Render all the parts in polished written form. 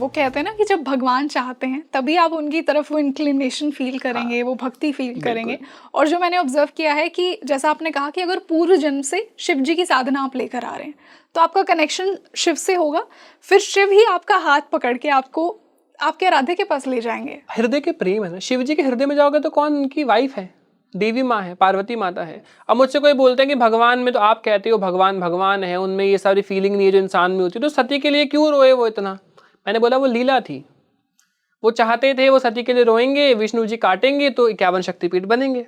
वो कहते हैं ना कि जब भगवान चाहते हैं तभी आप उनकी तरफ वो इंक्लिनेशन फील करेंगे, वो भक्ति फील करेंगे। और जो मैंने ऑब्जर्व किया है कि जैसा आपने कहा कि अगर पूर्व जन्म से शिव जी की साधना आप लेकर आ रहे हैं तो आपका कनेक्शन शिव से होगा, फिर शिव ही आपका हाथ पकड़ के आपको आपके आराध्य के पास ले जाएंगे। हृदय के प्रेम है ना, शिव जी के हृदय में जाओगे तो कौन उनकी वाइफ है, देवी माँ है, पार्वती माता है। अब मुझसे कोई बोलते हैं कि भगवान में, तो आप कहते हो भगवान भगवान है, उनमें ये सारी फीलिंग नहीं है जो इंसान में होती है, तो सती के लिए क्यों रोए वो इतना? मैंने बोला वो लीला थी, वो चाहते थे वो सती के लिए रोएंगे, विष्णु जी काटेंगे तो 51 शक्तिपीठ बनेंगे।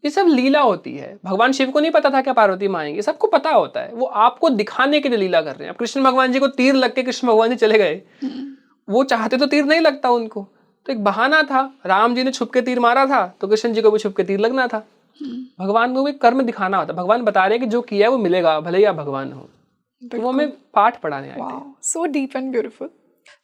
ये सब लीला होती है। भगवान शिव को नहीं पता था क्या पार्वती माँ आएंगी, सबको पता होता है, वो आपको दिखाने के लिए लीला कर रहे हैं। अब कृष्ण भगवान जी को तीर लग के कृष्ण भगवान जी चले गए, वो चाहते तो तीर नहीं लगता उनको, तो एक बहाना था। राम जी ने छुप के तीर मारा था तो कृष्ण जी को भी छुप के तीर लगना था। भगवान को भी कर्म दिखाना होता है। भगवान बता रहे हैं कि जो किया है वो मिलेगा, भले ही आप भगवान हो। तो वो हमें पाठ पढ़ाने आए थे। So deep and beautiful.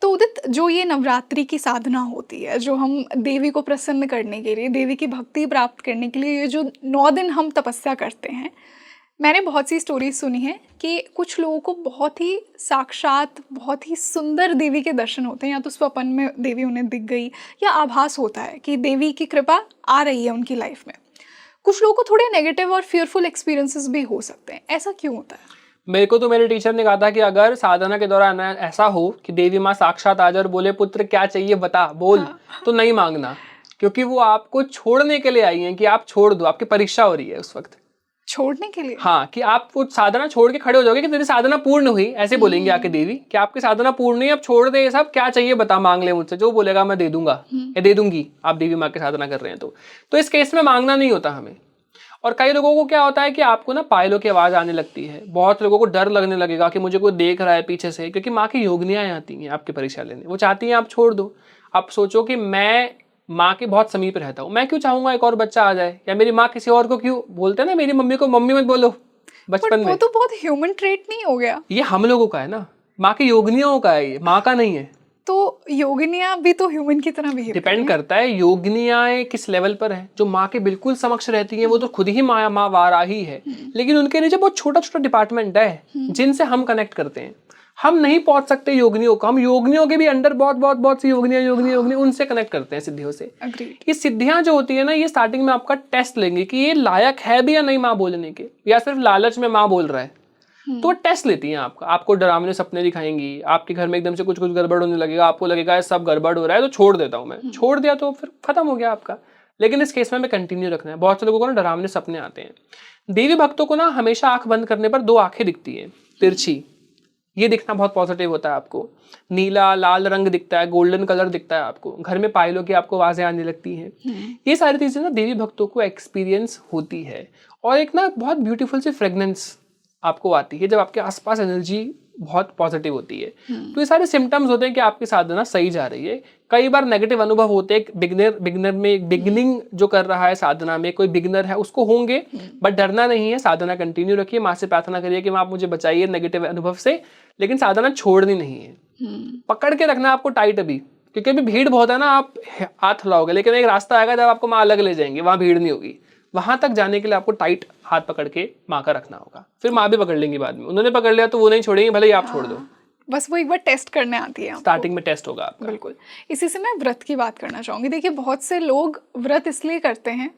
तो उदित, जो ये नवरात्रि की साधना होती है, जो हम देवी को प्रसन्न करने के लिए, देवी की भक्ति प्राप्त करने के लिए ये जो 9 दिन हम तपस्या करते हैं, मैंने बहुत सी स्टोरीज सुनी है कि कुछ लोगों को बहुत ही साक्षात, बहुत ही सुंदर देवी के दर्शन होते हैं, या तो स्वप्न में देवी उन्हें दिख गई या आभास होता है कि देवी की कृपा आ रही है उनकी लाइफ में। कुछ लोगों को थोड़े नेगेटिव और फियरफुल एक्सपीरियंसेस भी हो सकते हैं, ऐसा क्यों होता है? मेरे को तो मेरे टीचर ने कहा था कि अगर साधना के दौरान ऐसा हो कि देवी माँ साक्षात आ जाए और बोले पुत्र क्या चाहिए बता बोल, तो नहीं मांगना, क्योंकि वो आपको छोड़ने के लिए आई हैं कि आप छोड़ दो, आपकी परीक्षा हो रही है उस वक्त। छोड़ने के लिए? हाँ, कि आप वो साधना छोड़ के खड़े हो जाओगे कि तेरी साधना पूर्ण हुई, ऐसे बोलेंगे आके देवी कि आपकी साधना पूर्ण हुई, अब छोड़ दे ये सब, क्या चाहिए बता, मांग ले मुझसे, जो बोलेगा मैं दे दूंगा या दे दूंगी। आप देवी माँ की साधना कर रहे हैं तो इस केस में मांगना नहीं होता हमें। और कई लोगों को क्या होता है कि आपको ना पायलों की आवाज आने लगती है, बहुत लोगों को डर लगने लगेगा कि मुझे कोई देख रहा है पीछे से, क्योंकि माँ की योगिनियाँ आती हैं आपकी परीक्षा लेने, वो चाहती हैं आप छोड़ दो। आप सोचो कि मैं माँ के बहुत समीप रहता हूँ, मैं क्यों चाहूंगा एक और बच्चा आ जाए, या मेरी माँ किसी और को क्यों, बोलते हैं ना मेरी मम्मी को मम्मी मत बोलो बचपन में। वो तो बहुत ह्यूमन ट्रेट नहीं हो गया? ये हम लोगों का है ना, माँ की योगिनियों का है, ये माँ का नहीं है। तो योगिनियाँ भी तो ह्यूमन की तरह बिहेव डिपेंड करता है योगिनियाँ किस लेवल पर है। जो माँ के बिल्कुल समक्ष रहती हैं वो तो खुद ही माँ वाराही है, लेकिन उनके नीचे बहुत छोटा छोटा डिपार्टमेंट है जिनसे हम कनेक्ट करते हैं। हम नहीं पहुंच सकते योगिनियों को, हम योगिनियों के भी अंडर बहुत बहुत बहुत सी योगिनियाँ उनसे कनेक्ट करते हैं सिद्धियों से। ये सिद्धियां जो होती है ना, ये स्टार्टिंग में आपका टेस्ट लेंगे कि ये लायक है भी या नहीं माँ बोलने के, या सिर्फ लालच में माँ बोल रहा है। तो टेस्ट लेती हैं आपको डरावने सपने दिखाएंगी, आपके घर में एकदम से कुछ कुछ गड़बड़ होने लगेगा, आपको लगेगा सब गड़बड़ हो रहा है तो छोड़ देता हूँ मैं, छोड़ दिया तो फिर खत्म हो गया आपका। लेकिन इस केस में हमें कंटिन्यू रखना है। बहुत से लोगों को ना डरावने सपने आते हैं। देवी भक्तों को ना हमेशा आंख बंद करने पर 2 आंखें दिखती हैं तिरछी, ये दिखना बहुत पॉजिटिव होता है। आपको नीला लाल रंग दिखता है, गोल्डन कलर दिखता है, आपको घर में पायलों की आपको आवाजें आने लगती हैं। ये सारी चीजें ना देवी भक्तों को एक्सपीरियंस होती है। और एक ना बहुत ब्यूटीफुल सी फ्रेगनेंस आपको आती है जब आपके आसपास एनर्जी बहुत पॉजिटिव होती है। तो ये सारे सिम्टम्स होते हैं कि आपकी साधना सही जा रही है। कई बार नेगेटिव अनुभव होते हैं, बिगिनर में बिगिनिंग जो कर रहा है साधना में, कोई बिगिनर है उसको होंगे, बट डरना नहीं है, साधना कंटिन्यू रखिए, माँ से प्रार्थना करिए कि माँ आप मुझे बचाइए नेगेटिव अनुभव से, लेकिन साधना छोड़नी नहीं है। पकड़ के रखना आपको टाइट अभी, क्योंकि अभी भीड़ बहुत है ना, आप हाथ लाओगे, लेकिन एक रास्ता आएगा जब आपको माँ अलग ले जाएंगे, वहां भीड़ नहीं होगी। वहां तक जाने के लिए आपको टाइट हाथ पकड़ के माँ का रखना होगा, फिर माँ भी पकड़ लेंगी बाद में। उन्होंने पकड़ लिया तो वो नहीं छोड़ेंगे, भले ही आप छोड़ दो। बस वो एक बार टेस्ट करने आती है, स्टार्टिंग में टेस्ट होगा आपका। बिल्कुल। इसी से मैं व्रत की बात करना चाहूंगी। देखिए, बहुत से लोग व्रत इसलिए करते हैं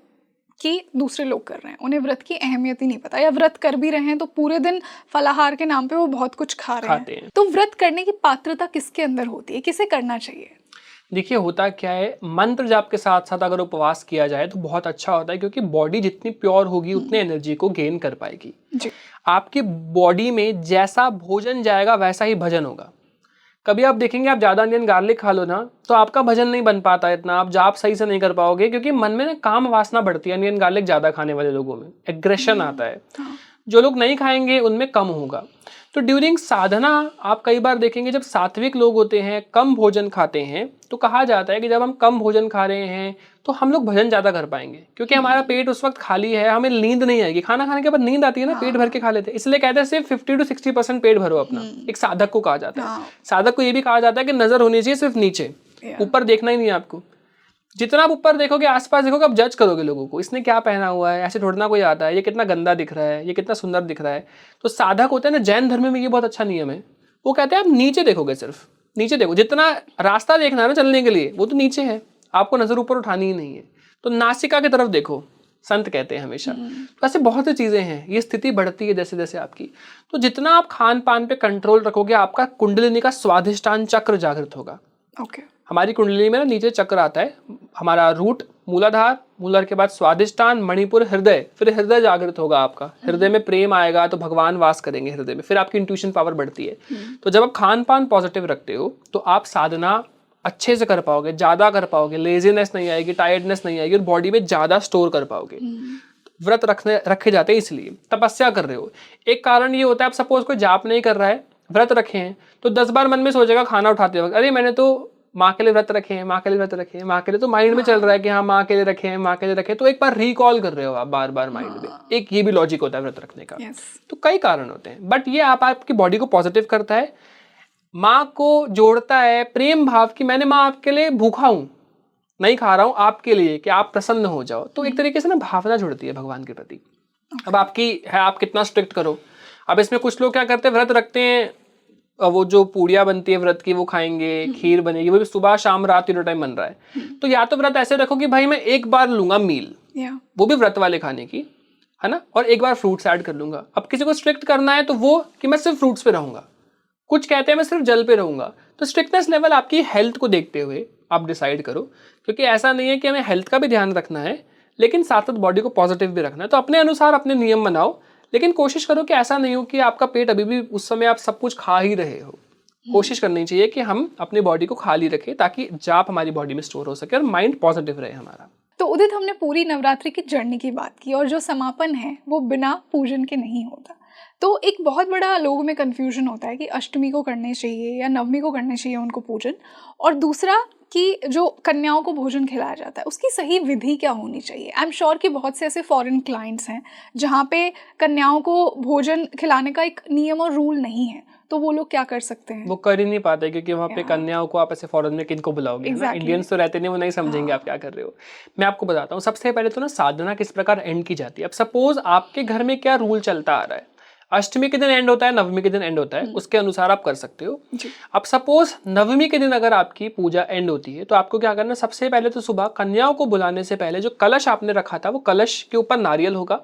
कि दूसरे लोग कर रहे हैं, उन्हें व्रत की अहमियत ही नहीं पता, या व्रत कर भी रहे हैं तो पूरे दिन फलाहार के नाम पे वो बहुत कुछ खा रहे हैं। तो व्रत करने की पात्रता किसके अंदर होती है, किसे करना चाहिए? देखिए होता क्या है, मंत्र जाप के साथ साथ अगर उपवास किया जाए तो बहुत अच्छा होता है, क्योंकि बॉडी जितनी प्योर होगी उतने एनर्जी को गेन कर पाएगी जी। आपकी बॉडी में जैसा भोजन जाएगा वैसा ही भजन होगा। कभी आप देखेंगे आप ज्यादा अनियन गार्लिक खा लो ना तो आपका भजन नहीं बन पाता इतना, आप जाप सही से नहीं कर पाओगे, क्योंकि मन में ना काम वासना बढ़ती है। अनियन गार्लिक ज्यादा खाने वाले लोगों में एग्रेशन आता है। जो लोग नहीं खाएंगे उनमें कम होगा। तो ड्यूरिंग साधना आप कई बार देखेंगे जब सात्विक लोग होते हैं, कम भोजन खाते हैं, तो कहा जाता है कि जब हम कम भोजन खा रहे हैं तो हम लोग भजन ज्यादा कर पाएंगे, क्योंकि हमारा पेट उस वक्त खाली है, हमें नींद नहीं आएगी। खाना खाने के बाद नींद आती है ना, पेट भर के खा लेते हैं, इसलिए कहते हैं सिर्फ 50 to 60% पेट भरो अपना। एक साधक को कहा जाता है। साधक को ये भी कहा जाता है कि नजर होनी चाहिए सिर्फ नीचे, ऊपर देखना ही नहीं है आपको। जितना आप ऊपर देखोगे, आसपास देखोगे, आप जज करोगे लोगों को, इसने क्या पहना हुआ है, ऐसे थोड़ा ना कोई आता है, ये कितना गंदा दिख रहा है, ये कितना सुंदर दिख रहा है। तो साधक होते हैं ना, जैन धर्म में ये बहुत अच्छा नियम है, वो कहते हैं आप नीचे देखोगे सिर्फ, नीचे देखो, जितना रास्ता देखना है ना चलने के लिए वो तो नीचे है, आपको नजर ऊपर उठानी ही नहीं है। तो नासिका की तरफ देखो, संत कहते हैं हमेशा। तो ऐसे बहुत सी चीजें हैं, ये स्थिति बढ़ती है जैसे जैसे आपकी। तो जितना आप खान पान पे कंट्रोल रखोगे, आपका कुंडलिनी का स्वाधिष्ठान चक्र जागृत होगा। ओके। हमारी कुंडलिनी में ना नीचे चक्र आता है, हमारा रूट, मूलाधार, मूलाधार के बाद स्वाधिष्ठान, मणिपुर, हृदय, फिर हृदय जागृत होगा आपका। हृदय में प्रेम आएगा तो भगवान वास करेंगे हृदय में, फिर आपकी इंट्यूशन पावर बढ़ती है। तो जब आप खान पान पॉजिटिव रखते हो तो आप साधना अच्छे से कर पाओगे, ज्यादा कर पाओगे, लेजीनेस नहीं आएगी, टायर्डनेस नहीं आएगी और बॉडी में ज्यादा स्टोर कर पाओगे। व्रत रखे जाते हैं इसलिए, तपस्या कर रहे हो। एक कारण ये होता है, आप सपोज कोई जाप नहीं कर रहा है, व्रत रखे हैं, तो 10 बार मन में सोचेगा खाना उठाते वक्त, अरे मैंने तो माँ के लिए व्रत रखे हैं, माँ के लिए व्रत रखे हैं, माँ के लिए, तो माइंड में चल रहा है कि हाँ माँ के लिए रखे हैं, माँ के लिए रखे, तो एक बार रिकॉल कर रहे हो आप बार बार माइंड में। एक ये भी लॉजिक होता है व्रत रखने का। तो कई कारण होते हैं, बट ये आपकी बॉडी को पॉजिटिव करता है, माँ को जोड़ता है प्रेम भाव कि मैंने माँ आपके लिए भूखा हूं, नहीं खा रहा हूं आपके लिए कि आप प्रसन्न हो जाओ। तो एक तरीके से ना भावना जुड़ती है भगवान के प्रति। अब आपकी है, आप कितना स्ट्रिक्ट करो। अब इसमें कुछ लोग क्या करते हैं, व्रत रखते हैं, वो जो पूड़ियाँ बनती है व्रत की वो खाएंगे, खीर बनेगी, वो भी सुबह शाम रात तीनों टाइम बन रहा है। तो या तो व्रत ऐसे रखो कि भाई मैं एक बार लूंगा मील, वो भी व्रत वाले खाने की, है ना, और एक बार फ्रूट्स ऐड कर लूंगा। अब किसी को स्ट्रिक्ट करना है तो वो कि मैं सिर्फ फ्रूट्स पे रहूंगा, कुछ कहते हैं मैं सिर्फ जल पे रहूंगा। तो स्ट्रिक्टनेस लेवल आपकी हेल्थ को देखते हुए आप डिसाइड करो, क्योंकि ऐसा नहीं है कि हमें हेल्थ का भी ध्यान रखना है लेकिन साथ साथ बॉडी को पॉजिटिव भी रखना है। तो अपने अनुसार अपने नियम बनाओ, लेकिन कोशिश करो कि ऐसा नहीं हो कि आपका पेट अभी भी उस समय आप सब कुछ खा ही रहे हो। कोशिश करनी चाहिए कि हम अपनी बॉडी को खाली रखें ताकि जाप हमारी बॉडी में स्टोर हो सके और माइंड पॉजिटिव रहे हमारा। तो उदित, हमने पूरी नवरात्रि की जर्नी की बात की और जो समापन है वो बिना पूजन के नहीं होता। तो एक बहुत बड़ा लोगों में कन्फ्यूजन होता है कि अष्टमी को करने चाहिए या नवमी को करने चाहिए उनको पूजन, और दूसरा कि जो कन्याओं को भोजन खिलाया जाता है उसकी सही विधि क्या होनी चाहिए। आई एम श्योर कि बहुत से ऐसे फॉरेन क्लाइंट्स हैं जहाँ पे कन्याओं को भोजन खिलाने का एक नियम और रूल नहीं है, तो वो लोग क्या कर सकते हैं? वो कर ही नहीं पाते, क्योंकि वहाँ पे कन्याओं को आप ऐसे फॉरेन में किनको बुलाओगे? इंडियंस तो रहते नहीं, वो नहीं समझेंगे आप क्या कर रहे हो। मैं आपको बताता हूँ, सबसे पहले तो ना साधना किस प्रकार एंड की जाती है। अब सपोज आपके घर में क्या रूल चलता आ रहा है, अष्टमी के दिन एंड होता है, नवमी के दिन एंड होता है, उसके अनुसार आप कर सकते हो। अब सपोज नवमी के दिन अगर आपकी पूजा एंड होती है तो आपको क्या करना, सबसे पहले तो सुबह कन्याओं को बुलाने से पहले जो कलश आपने रखा था वो कलश के ऊपर नारियल होगा,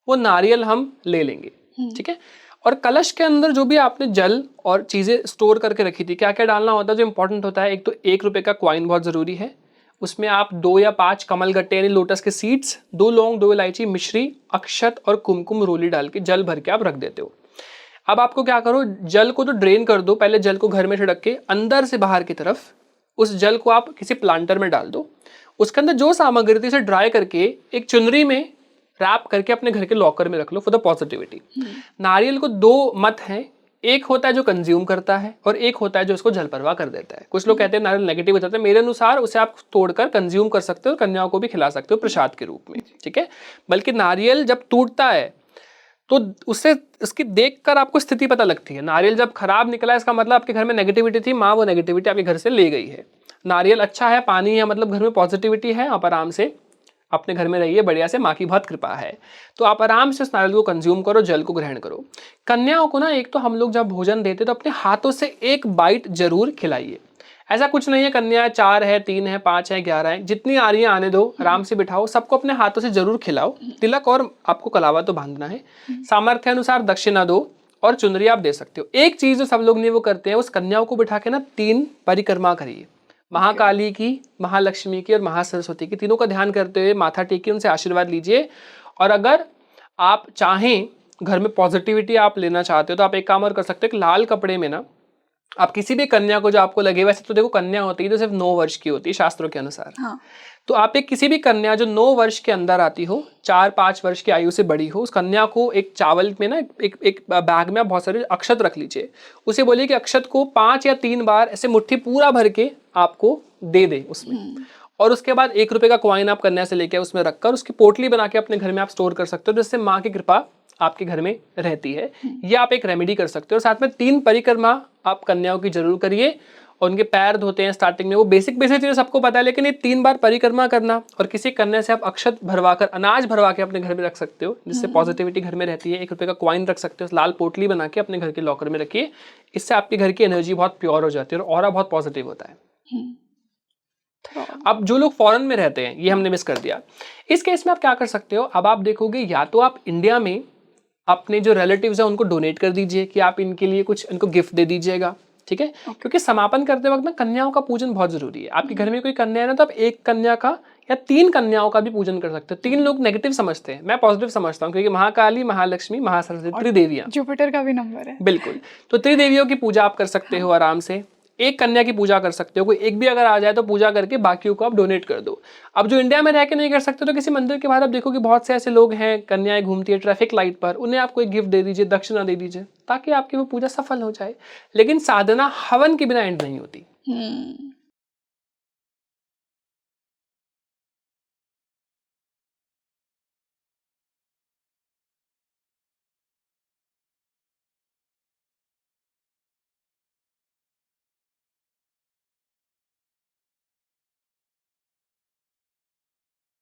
वो नारियल हम ले लेंगे, ठीक है। और कलश के अंदर जो भी आपने जल और चीजें स्टोर करके रखी थी, क्या क्या डालना होता है जो इंपॉर्टेंट होता है, एक तो 1 रुपए का कॉइन बहुत जरूरी है, उसमें आप 2 या 5 कमल गट्टे यानी लोटस के सीड्स, 2 लौंग, 2 इलायची, मिश्री, अक्षत और कुमकुम रोली डाल के जल भर के आप रख देते हो। अब आपको क्या करो, जल को तो ड्रेन कर दो, पहले जल को घर में छिड़क के अंदर से बाहर की तरफ उस जल को आप किसी प्लांटर में डाल दो। उसके अंदर जो सामग्री थी उसे ड्राई करके एक चुनरी में रैप करके अपने घर के लॉकर में रख लो फॉर द पॉजिटिविटी। नारियल को 2 मत हैं, एक होता है जो कंज्यूम करता है और एक होता है जो उसको जल परवाह कर देता है। कुछ लोग कहते हैं नारियल नेगेटिव हो जाता है, मेरे अनुसार उसे आप तोड़कर कंज्यूम कर सकते हो, कन्याओं को भी खिला सकते हो प्रसाद के रूप में, ठीक है। बल्कि नारियल जब टूटता है तो उससे इसकी देखकर आपको स्थिति पता लगती है। नारियल जब खराब निकला इसका मतलब आपके घर में नेगेटिविटी थी, माँ वो नेगेटिविटी आपके घर से ले गई है। नारियल अच्छा है, पानी है, मतलब घर में पॉजिटिविटी है, आप आराम से अपने घर में रहिए बढ़िया से, माँ की बहुत कृपा है। तो आप आराम से उस नारियल को कंज्यूम करो, जल को ग्रहण करो। कन्याओं को ना एक तो हम लोग जब भोजन देते तो अपने हाथों से 1 बाइट जरूर खिलाइए। ऐसा कुछ नहीं है कन्या 4 है, 3 है, 5 है, 11 है, जितनी आ रही है आने दो, आराम से बिठाओ, सबको अपने हाथों से जरूर खिलाओ। तिलक और आपको कलावा तो बांधना है, सामर्थ्य अनुसार दक्षिणा दो और चुनरी आप दे सकते हो। एक चीज जो सब लोग नहीं वो करते हैं, उस कन्याओं को बिठा के ना 3 परिक्रमा करिए, महाकाली की, महालक्ष्मी की और महासरस्वती की, तीनों का ध्यान करते हुए माथा टेकिए, उनसे आशीर्वाद लीजिए। और अगर आप चाहें घर में पॉजिटिविटी आप लेना चाहते हो तो आप एक काम और कर सकते हो, एक लाल कपड़े में ना आप किसी भी कन्या को जो आपको लगे, वैसे तो देखो कन्या होती है तो सिर्फ 9 वर्ष की होती है शास्त्रों के अनुसार, हाँ। तो आप एक किसी भी कन्या जो 9 वर्ष के अंदर आती हो, 4-5 वर्ष की आयु से बड़ी हो, उस कन्या को एक चावल में ना एक बैग में आप बहुत सारे अक्षत रख लीजिए। उसे बोलिए कि अक्षत को 5 या 3 बार ऐसे मुट्ठी पूरा भर के आपको दे दे उसमें, और उसके बाद 1 रुपए का कॉइन आप कन्या से लेके उसमें रखकर उसकी पोटली बना के अपने घर में आप स्टोर कर सकते हो, जिससे माँ की कृपा आपके घर में रहती है। ये आप एक रेमेडी कर सकते हो। और साथ में 3 परिक्रमा आप कन्याओं की जरूर करिए और उनके पैर धोते हैं स्टार्टिंग में, वो बेसिक बेसिक चीज़ें सबको पता है, लेकिन ये 3 बार परिक्रमा करना और किसी कन्या से आप अक्षत भरवा कर अनाज भरवा के अपने घर में रख सकते हो, जिससे पॉजिटिविटी घर में रहती है। 1 रुपये का कॉइन रख सकते हो, लाल पोटली बना के अपने घर के लॉकर में रखिए, इससे आपके घर की एनर्जी बहुत प्योर हो जाती है और ऑरा बहुत पॉजिटिव होता है। अब जो लोग फॉरेन में रहते हैं, ये हमने मिस कर दिया, इस केस में आप क्या कर सकते हो, अब आप देखोगे या तो आप इंडिया में अपने जो रिलेटिव्स हैं उनको डोनेट कर दीजिए कि आप इनके लिए कुछ इनको गिफ्ट दे दीजिएगा, ठीक है। क्योंकि समापन करते वक्त ना कन्याओं का पूजन बहुत जरूरी है। आपके घर में कोई कन्या है ना, तो आप 1 कन्या का या 3 कन्याओं का भी पूजन कर सकते हो। 3 लोग नेगेटिव समझते हैं, मैं पॉजिटिव समझता हूँ, क्योंकि महाकाली, महालक्ष्मी, महासरस्वती, त्रिदेवियां, जुपिटर का भी नंबर है। बिल्कुल, तो त्रिदेवियों की पूजा आप कर सकते हो आराम से। 1 कन्या की पूजा कर सकते हो, कोई एक भी अगर आ जाए तो पूजा करके बाकियों को आप डोनेट कर दो। अब जो इंडिया में रह के नहीं कर सकते, तो किसी मंदिर के बाहर आप देखो कि बहुत से ऐसे लोग हैं, कन्याएं घूमती है ट्रैफिक लाइट पर, उन्हें आप कोई गिफ्ट दे दीजिए, दक्षिणा दे दीजिए, ताकि आपकी वो पूजा सफल हो जाए। लेकिन साधना हवन के बिना एंड नहीं होती।